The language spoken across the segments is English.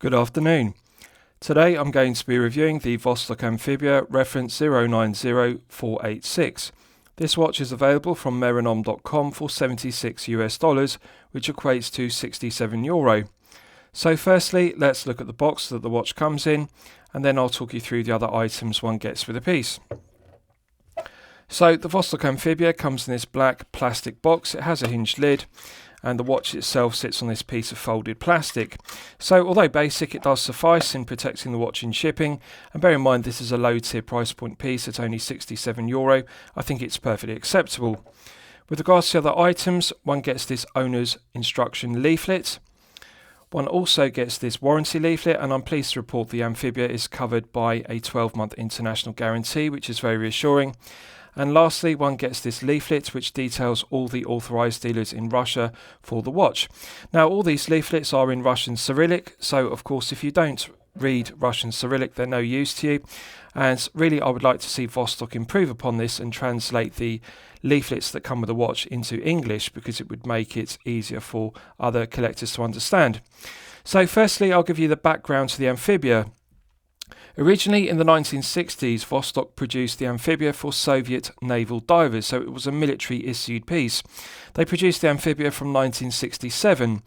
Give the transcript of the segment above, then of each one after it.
Good afternoon. Today I'm going to be reviewing the Vostok Amphibia reference 090486. This watch is available from meranom.com for $76, which equates to €67. So firstly, let's look at the box that the watch comes in, and then I'll talk you through the other items one gets with the piece. So the Vostok Amphibia comes in this black plastic box. It has a hinged lid, and the watch itself sits on this piece of folded plastic. So although basic, it does suffice in protecting the watch in shipping, and bear in mind this is a low tier price point piece at only €67. I think it's perfectly acceptable. With regards to other items, one gets this owner's instruction leaflet. One also gets this warranty leaflet, and I'm pleased to report the Amphibia is covered by a 12-month international guarantee, which is very reassuring. And lastly, one gets this leaflet which details all the authorised dealers in Russia for the watch. Now, all these leaflets are in Russian Cyrillic, so of course if you don't read Russian Cyrillic, they're no use to you. And really, I would like to see Vostok improve upon this and translate the leaflets that come with the watch into English, because it would make it easier for other collectors to understand. So firstly, I'll give you the background to the Amphibia. Originally in the 1960s, Vostok produced the Amphibia for Soviet naval divers, so it was a military issued piece. They produced the Amphibia from 1967.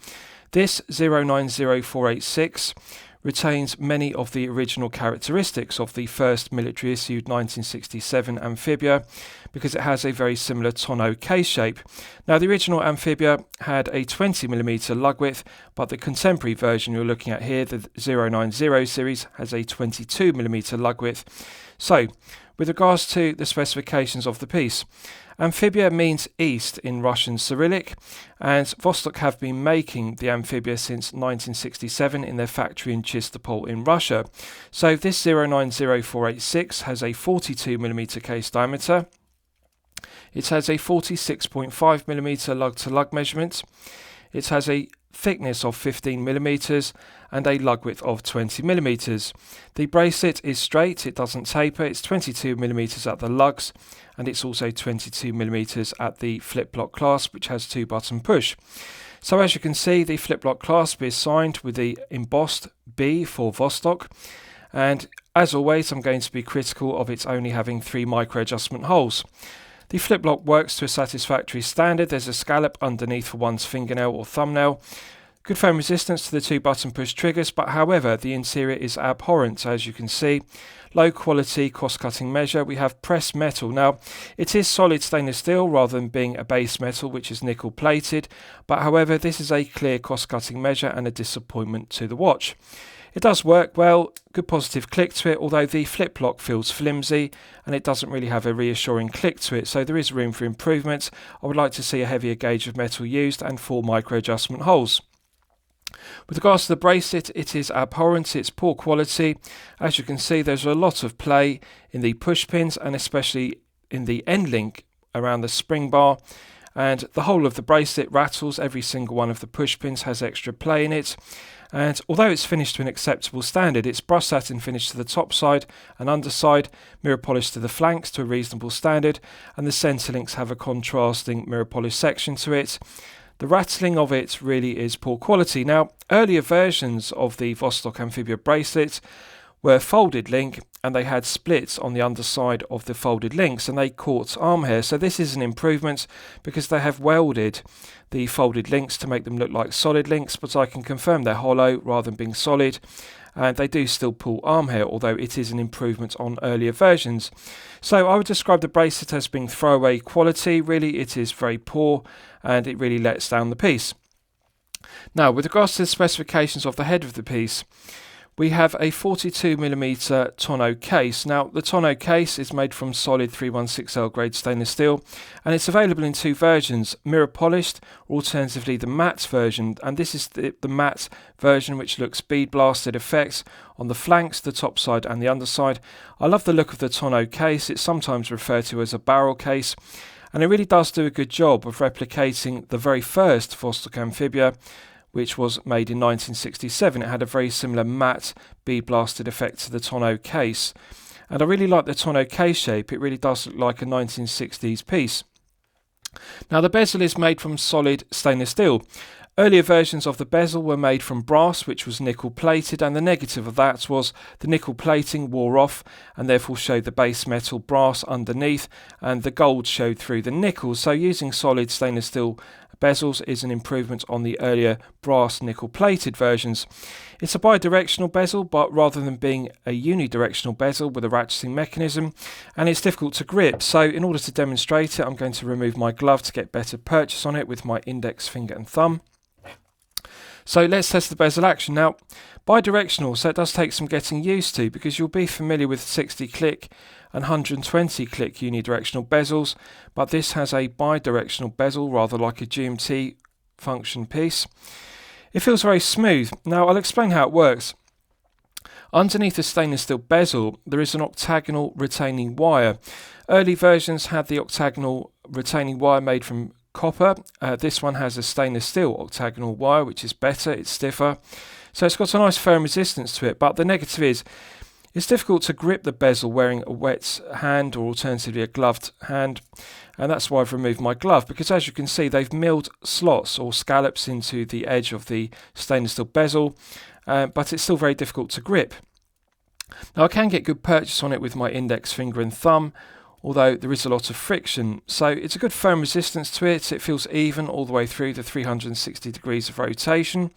This 090486 retains many of the original characteristics of the first military issued 1967 Amphibia, because it has a very similar tonneau case shape. Now, the original Amphibia had a 20mm lug width, but the contemporary version you're looking at here, the 090 series, has a 22mm lug width. So, with regards to the specifications of the piece, Amphibia means east in Russian Cyrillic, and Vostok have been making the Amphibia since 1967 in their factory in Chistopol in Russia. So this 090486 has a 42mm case diameter. It has a 46.5mm lug-to-lug measurement. It has a thickness of 15mm and a lug width of 20mm. The bracelet is straight, it doesn't taper, it's 22mm at the lugs, and it's also 22mm at the flip-lock clasp, which has 2-button push. So as you can see, the flip-lock clasp is signed with the embossed B for Vostok, and as always I'm going to be critical of it only having 3 micro adjustment holes. The flip lock works to a satisfactory standard. There's a scallop underneath for one's fingernail or thumbnail. Good foam resistance to the 2-button push triggers, but however the interior is abhorrent, as you can see. Low quality cost-cutting measure. We have pressed metal. Now, it is solid stainless steel rather than being a base metal which is nickel plated, but however this is a clear cost-cutting measure and a disappointment to the watch. It does work well, good positive click to it, although the flip lock feels flimsy and it doesn't really have a reassuring click to it, so there is room for improvement. I would like to see a heavier gauge of metal used and 4 micro adjustment holes. With regards to the bracelet, it is abhorrent, it's poor quality. As you can see, there's a lot of play in the push pins and especially in the end link around the spring bar. And the whole of the bracelet rattles. Every single one of the push pins has extra play in it. And although it's finished to an acceptable standard, it's brushed satin finish to the top side and underside, mirror polish to the flanks to a reasonable standard, and the centre links have a contrasting mirror polish section to it. The rattling of it really is poor quality. Now, earlier versions of the Vostok Amphibia bracelet were folded link, and they had splits on the underside of the folded links, and they caught arm hair. So this is an improvement because they have welded the folded links to make them look like solid links, but I can confirm they're hollow rather than being solid, and they do still pull arm hair, although it is an improvement on earlier versions. So I would describe the bracelet as being throwaway quality. Really, it is very poor and it really lets down the piece. Now, with regards to the specifications of the head of the piece, we have a 42mm tonneau case. Now, the tonneau case is made from solid 316L grade stainless steel, and it's available in 2 versions, mirror polished or alternatively the matte version, and this is the matte version which looks bead blasted effects on the flanks, the top side and the underside. I love the look of the tonneau case. It's sometimes referred to as a barrel case, and it really does do a good job of replicating the very first Vostok Amphibia, which was made in 1967. It had a very similar matte bead blasted effect to the tonneau case. And I really like the tonneau case shape. It really does look like a 1960s piece. Now, the bezel is made from solid stainless steel. Earlier versions of the bezel were made from brass, which was nickel plated, and the negative of that was the nickel plating wore off and therefore showed the base metal brass underneath, and the gold showed through the nickel. So using solid stainless steel bezels is an improvement on the earlier brass nickel plated versions. It's a bi-directional bezel, but rather than being a unidirectional bezel with a ratcheting mechanism, and it's difficult to grip. So in order to demonstrate it, I'm going to remove my glove to get better purchase on it with my index finger and thumb. So let's test the bezel action. Now, bi-directional, so it does take some getting used to, because you'll be familiar with 60 click and 120 click unidirectional bezels, but this has a bi-directional bezel, rather like a GMT function piece. It feels very smooth. Now I'll explain how it works. Underneath the stainless steel bezel there is an octagonal retaining wire. Early versions had the octagonal retaining wire made from copper. This one has a stainless steel octagonal wire, which is better, it's stiffer, so it's got a nice firm resistance to it. But the negative is it's difficult to grip the bezel wearing a wet hand or alternatively a gloved hand, and that's why I've removed my glove, because as you can see they've milled slots or scallops into the edge of the stainless steel bezel, but it's still very difficult to grip. Now I can get good purchase on it with my index finger and thumb, although there is a lot of friction, so it's a good firm resistance to it. It feels even all the way through the 360 degrees of rotation.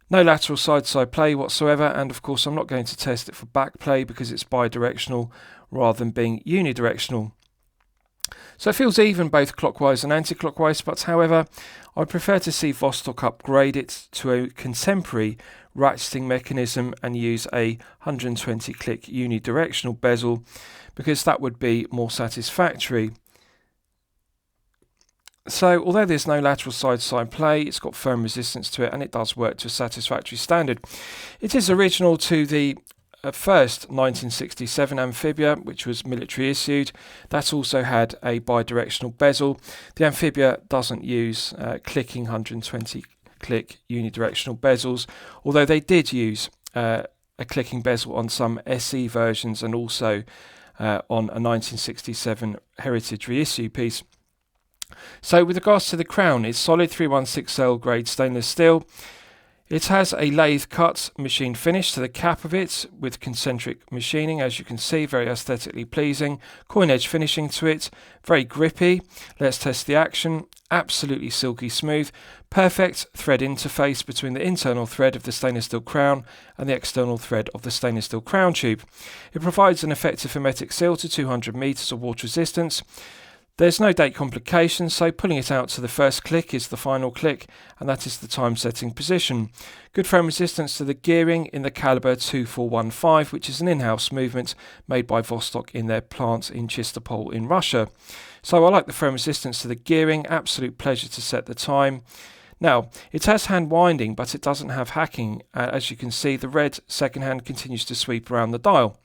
No lateral side-to-side play whatsoever, and of course I'm not going to test it for back play because it's bi-directional rather than being unidirectional. So it feels even both clockwise and anti-clockwise, but however I prefer to see Vostok upgrade it to a contemporary ratcheting mechanism and use a 120 click unidirectional bezel, because that would be more satisfactory. So although there's no lateral side-to-side play, it's got firm resistance to it and it does work to a satisfactory standard. It is original to the first 1967 Amphibia, which was military issued. That also had a bi-directional bezel. The Amphibia doesn't use clicking 120 click unidirectional bezels, although they did use a clicking bezel on some SE versions and also on a 1967 Heritage reissue piece. So with regards to the crown, it's solid 316L grade stainless steel. It has a lathe cut machine finish to the cap of it with concentric machining, as you can see, very aesthetically pleasing. Coin edge finishing to it, very grippy. Let's test the action. Absolutely silky smooth. Perfect thread interface between the internal thread of the stainless steel crown and the external thread of the stainless steel crown tube. It provides an effective hermetic seal to 200 meters of water resistance. There's no date complications, so pulling it out to the first click is the final click, and that is the time setting position. Good firm resistance to the gearing in the caliber 2415, which is an in-house movement made by Vostok in their plant in Chistopol in Russia. So I like the firm resistance to the gearing, absolute pleasure to set the time. Now, it has hand winding, but it doesn't have hacking. As you can see, the red second hand continues to sweep around the dial.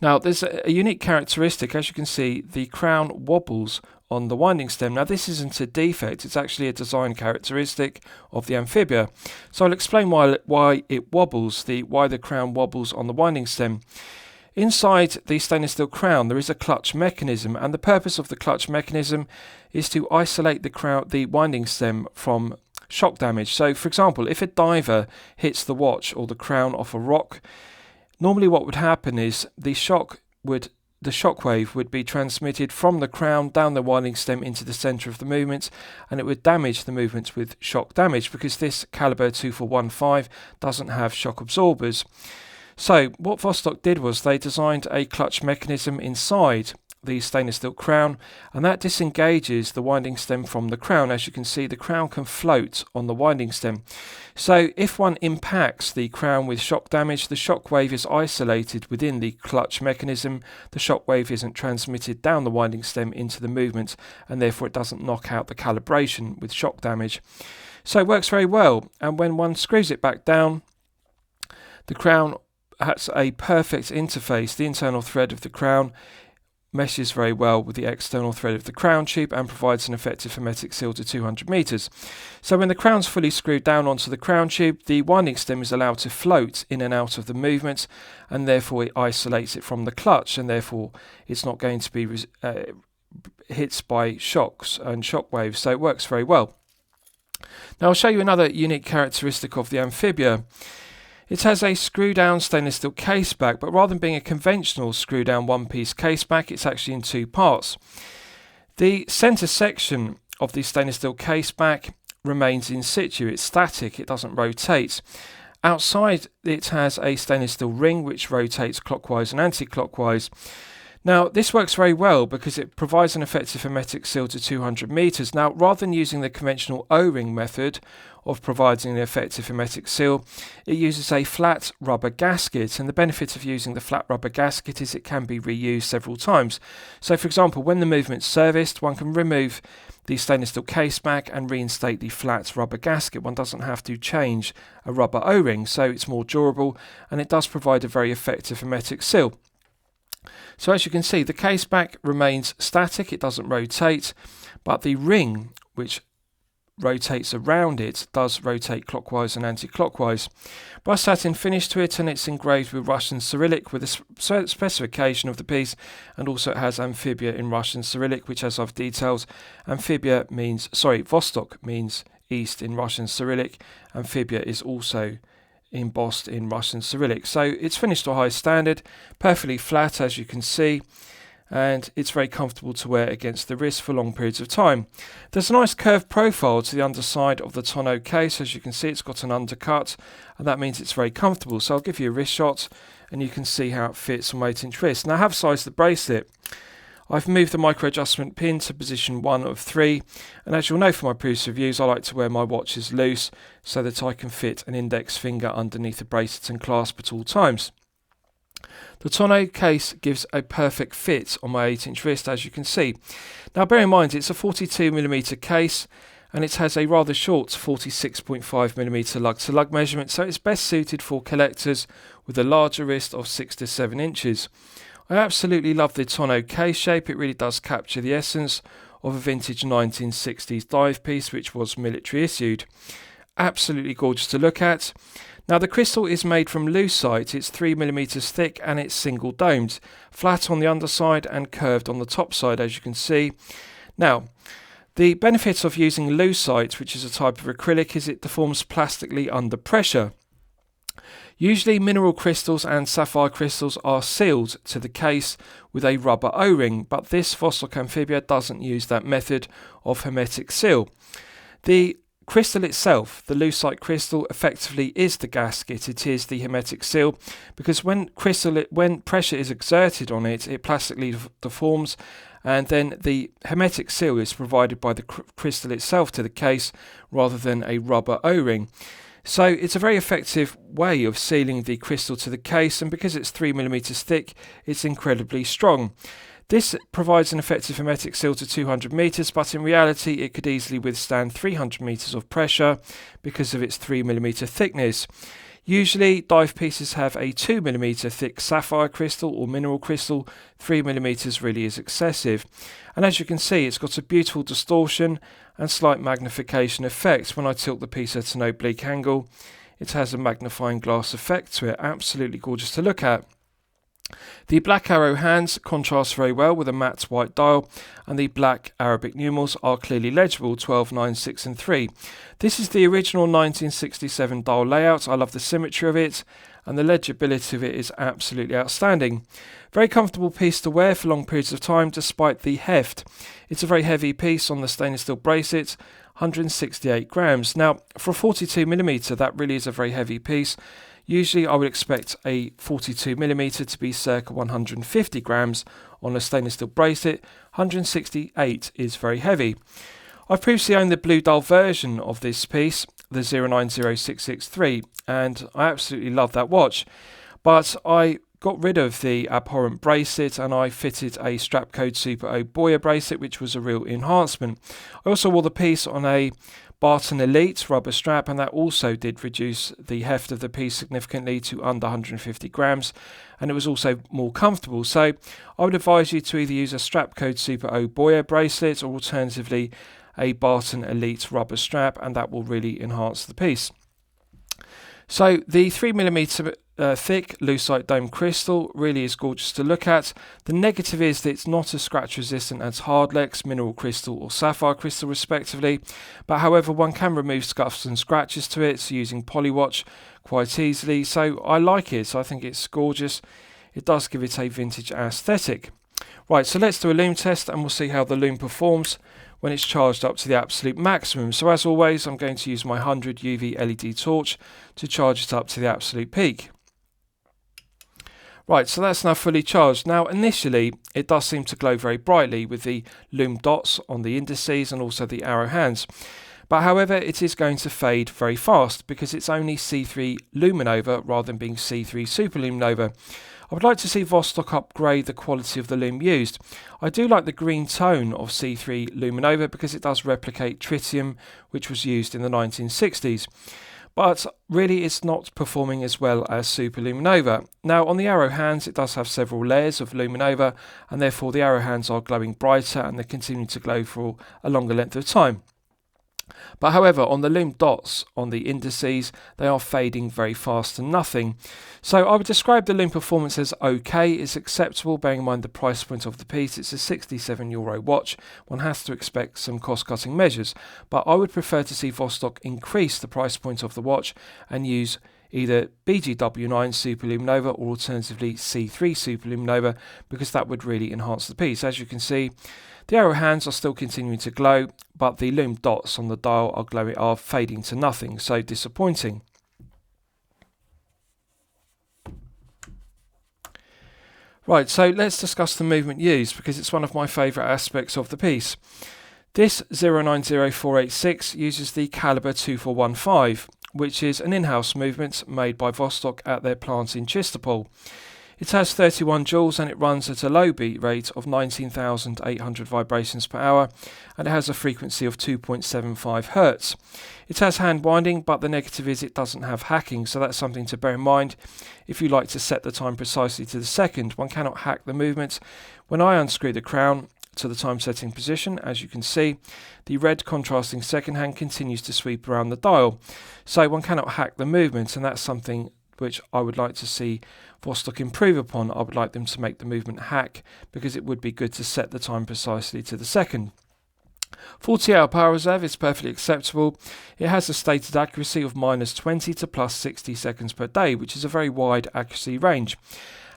Now there's a unique characteristic. As you can see, the crown wobbles on the winding stem. Now this isn't a defect, it's actually a design characteristic of the Amphibia. So I'll explain why it wobbles, why the crown wobbles on the winding stem. Inside the stainless steel crown there is a clutch mechanism, and the purpose of the clutch mechanism is to isolate the winding stem from shock damage. So for example, if a diver hits the watch or the crown off a rock, normally what would happen is the shockwave would be transmitted from the crown down the winding stem into the centre of the movement, and it would damage the movement with shock damage, because this caliber 2415 doesn't have shock absorbers. So what Vostok did was they designed a clutch mechanism inside the stainless steel crown, and that disengages the winding stem from the crown. As you can see, the crown can float on the winding stem. So if one impacts the crown with shock damage, the shock wave is isolated within the clutch mechanism. The shock wave isn't transmitted down the winding stem into the movement, and therefore it doesn't knock out the calibration with shock damage. So it works very well, and when one screws it back down, the crown has a perfect interface. The internal thread of the crown meshes very well with the external thread of the crown tube and provides an effective hermetic seal to 200 meters. So when the crown's fully screwed down onto the crown tube, the winding stem is allowed to float in and out of the movement, and therefore it isolates it from the clutch, and therefore it's not going to be hit by shocks and shock waves. So it works very well. Now I'll show you another unique characteristic of the Amphibia. It has a screw-down stainless steel caseback, but rather than being a conventional screw-down one-piece caseback, it's actually in two parts. The centre section of the stainless steel caseback remains in situ. It's static, it doesn't rotate. Outside it has a stainless steel ring which rotates clockwise and anti-clockwise. Now this works very well because it provides an effective hermetic seal to 200 meters. Now rather than using the conventional O-ring method of providing an effective hermetic seal, it uses a flat rubber gasket, and the benefit of using the flat rubber gasket is it can be reused several times. So for example, when the movement's serviced, one can remove the stainless steel caseback and reinstate the flat rubber gasket. One doesn't have to change a rubber O-ring, so it's more durable and it does provide a very effective hermetic seal. So as you can see, the caseback remains static, it doesn't rotate, but the ring which rotates around it does rotate clockwise and anti-clockwise. Brass satin finish to it, and it's engraved with Russian Cyrillic with a specification of the piece, and also it has Amphibia in Russian Cyrillic, which, as I've detailed, Vostok means east in Russian Cyrillic. Amphibia is also embossed in Russian Cyrillic. So it's finished to a high standard, perfectly flat as you can see, and it's very comfortable to wear against the wrist for long periods of time. There's a nice curved profile to the underside of the tonneau case. As you can see, it's got an undercut, and that means it's very comfortable. So I'll give you a wrist shot and you can see how it fits on my 8-inch wrist. Now I have sized the bracelet. I've moved the micro adjustment pin to position 1 of 3, and as you'll know from my previous reviews, I like to wear my watches loose so that I can fit an index finger underneath the bracelet and clasp at all times. The tonneau case gives a perfect fit on my 8-inch wrist, as you can see. Now bear in mind it's a 42mm case and it has a rather short 46.5mm lug-to-lug measurement, so it's best suited for collectors with a larger wrist of 6 to 7 inches. I absolutely love the tonneau case shape. It really does capture the essence of a vintage 1960s dive piece which was military issued. Absolutely gorgeous to look at. Now the crystal is made from lucite. It's 3mm thick and it's single domed, flat on the underside and curved on the top side, as you can see. Now the benefit of using lucite, which is a type of acrylic, is it deforms plastically under pressure. Usually mineral crystals and sapphire crystals are sealed to the case with a rubber O-ring, but this Vostok Amphibia doesn't use that method of hermetic seal. The crystal itself, the lucite crystal, effectively is the gasket. It is the hermetic seal, because when pressure is exerted on it, it plastically deforms, and then the hermetic seal is provided by the crystal itself to the case rather than a rubber O-ring. So it's a very effective way of sealing the crystal to the case, and because it's 3mm thick, it's incredibly strong. This provides an effective hermetic seal to 200 meters, but in reality it could easily withstand 300 meters of pressure because of its 3mm thickness. Usually dive pieces have a 2mm thick sapphire crystal or mineral crystal. 3mm really is excessive. And as you can see, it's got a beautiful distortion and slight magnification effect. When I tilt the piece at an oblique angle, it has a magnifying glass effect to it. Absolutely gorgeous to look at. The black arrow hands contrast very well with a matte white dial, and the black Arabic numerals are clearly legible, 12, 9, 6 and 3. This is the original 1967 dial layout. I love the symmetry of it, and the legibility of it is absolutely outstanding. Very comfortable piece to wear for long periods of time despite the heft. It's a very heavy piece on the stainless steel bracelet, 168 grams. Now for a 42mm, that really is a very heavy piece. Usually I would expect a 42mm to be circa 150 grams on a stainless steel bracelet. 168 is very heavy. I've previously owned the blue dial version of this piece, the 090663, and I absolutely love that watch. But I got rid of the abhorrent bracelet and I fitted a strap code Super O Boya bracelet, which was a real enhancement. I also wore the piece on a Barton Elite rubber strap, and that also did reduce the heft of the piece significantly to under 150 grams, and it was also more comfortable. So I would advise you to either use a strap code Super O Boya bracelet or alternatively a Barton Elite rubber strap, and that will really enhance the piece. So the 3mm thick lucite dome crystal, really is gorgeous to look at. The negative is that it's not as scratch resistant as Hardlex, mineral crystal or sapphire crystal respectively, but however one can remove scuffs and scratches to it using Polywatch quite easily, so I like it. So I think it's gorgeous. It does give it a vintage aesthetic. Right, so let's do a Lume test and we'll see how the Lume performs when it's charged up to the absolute maximum. So as always, I'm going to use my 100 UV LED torch to charge it up to the absolute peak. Right, so that's now fully charged. Now initially it does seem to glow very brightly with the Lume dots on the indices and also the arrow hands. But however, it is going to fade very fast because it's only C3 luminova rather than being C3 superluminova. I would like to see Vostok upgrade the quality of the Lume used. I do like the green tone of C3 luminova because it does replicate tritium, which was used in the 1960s. But really it's not performing as well as superluminova. Now on the arrow hands it does have several layers of luminova and therefore the arrow hands are glowing brighter and they continue to glow for a longer length of time. But however, on the Lume dots on the indices, they are fading very fast to nothing. So I would describe the Lume performance as okay. It's acceptable, bearing in mind the price point of the piece. It's a €67 watch. One has to expect some cost-cutting measures. But I would prefer to see Vostok increase the price point of the watch and use either BGW9 superluminova or alternatively C3 superluminova, because that would really enhance the piece. As you can see, the arrow hands are still continuing to glow, but the Lume dots on the dial are fading to nothing, so disappointing. Right, so let's discuss the movement used, because it's one of my favourite aspects of the piece. This 090486 uses the caliber 2415, which is an in-house movement made by Vostok at their plant in Chistopol. It has 31 joules and it runs at a low beat rate of 19,800 vibrations per hour, and it has a frequency of 2.75 Hz. It has hand winding, but the negative is it doesn't have hacking, so that's something to bear in mind. If you like to set the time precisely to the second, one cannot hack the movement. When I unscrew the crown to the time setting position, as you can see, the red contrasting second hand continues to sweep around the dial, so one cannot hack the movement, and that's something which I would like to see Vostok improve upon. I would like them to make the movement hack, because it would be good to set the time precisely to the second. 40-hour power reserve is perfectly acceptable. It has a stated accuracy of -20 to +60 seconds per day, which is a very wide accuracy range.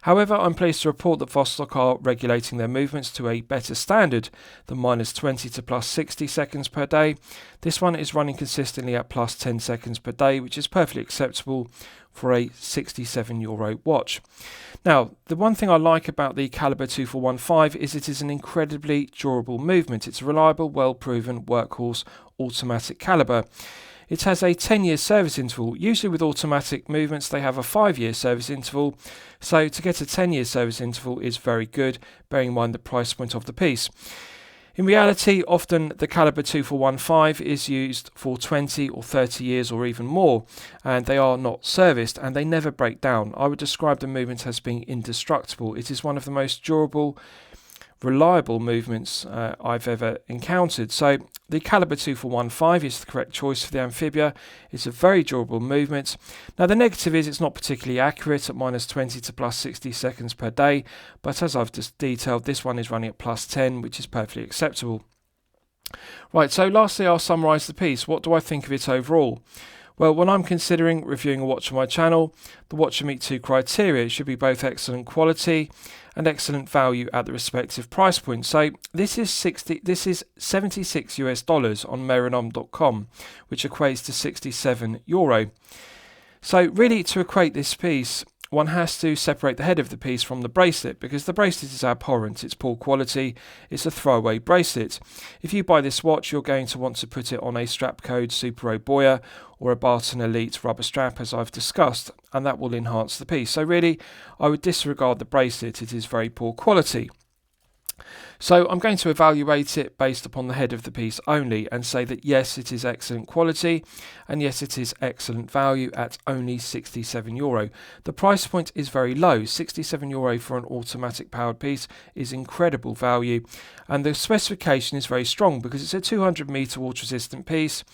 However, I'm pleased to report that Vostok are regulating their movements to a better standard than -20 to +60 seconds per day. This one is running consistently at +10 seconds per day, which is perfectly acceptable for a €67 watch. Now, the one thing I like about the caliber 2415 is it is an incredibly durable movement. It's a reliable, well-proven workhorse automatic caliber. It has a 10-year service interval. Usually with automatic movements they have a 5-year service interval, so to get a 10-year service interval is very good, bearing in mind the price point of the piece. In reality, often the caliber 2415 is used for 20 or 30 years or even more, and they are not serviced and they never break down. I would describe the movement as being indestructible. It is one of the most durable, reliable movements I've ever encountered. So the caliber 2415 is the correct choice for the Amphibia. It's a very durable movement. Now the negative is it's not particularly accurate at -20 to +60 seconds per day, but as I've just detailed, this one is running at +10, which is perfectly acceptable. Right, so lastly I'll summarise the piece. What do I think of it overall? Well, when I'm considering reviewing a watch on my channel, the watch should meet two criteria. It should be both excellent quality and excellent value at the respective price point. So this is $76 on Meranom.com, which equates to €67. So really, to equate this piece, one has to separate the head of the piece from the bracelet, because the bracelet is abhorrent, it's poor quality, it's a throwaway bracelet. If you buy this watch, you're going to want to put it on a strap code Super Boya or a Barton Elite rubber strap, as I've discussed, and that will enhance the piece. So really, I would disregard the bracelet, it is very poor quality. So I'm going to evaluate it based upon the head of the piece only and say that yes, it is excellent quality and yes, it is excellent value at only €67. The price point is very low. €67 for an automatic powered piece is incredible value, and the specification is very strong because it's a 200 meter water resistant piece.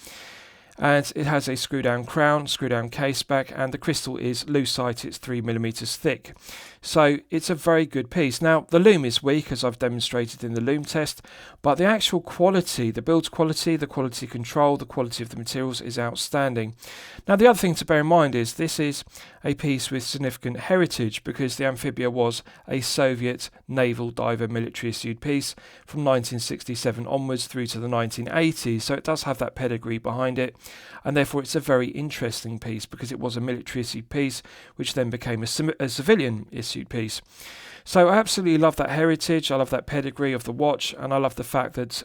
and it has a screw down crown, screw down case back, and the crystal is lucite, it's 3mm thick. So it's a very good piece. Now the lume is weak, as I've demonstrated in the Lume test, but the actual quality, the build quality, the quality control, the quality of the materials is outstanding. Now the other thing to bear in mind is this is a piece with significant heritage, because the Amphibia was a Soviet naval diver military issued piece from 1967 onwards through to the 1980s, so it does have that pedigree behind it, and therefore it's a very interesting piece because it was a military issued piece which then became a civilian issued piece. So I absolutely love that heritage, I love that pedigree of the watch, and I love the fact that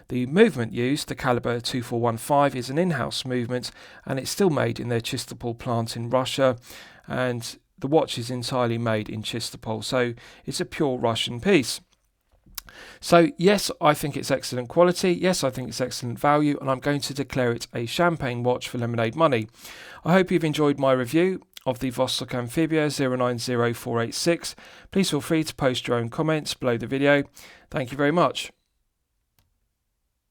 the movement used, the caliber 2415, is an in-house movement, and it's still made in their Chistopol plant in Russia, and the watch is entirely made in Chistopol, so it's a pure Russian piece. So yes, I think it's excellent quality, yes, I think it's excellent value, and I'm going to declare it a champagne watch for lemonade money. I hope you've enjoyed my review of the Vostok Amphibia 090486. Please feel free to post your own comments below the video. Thank you very much.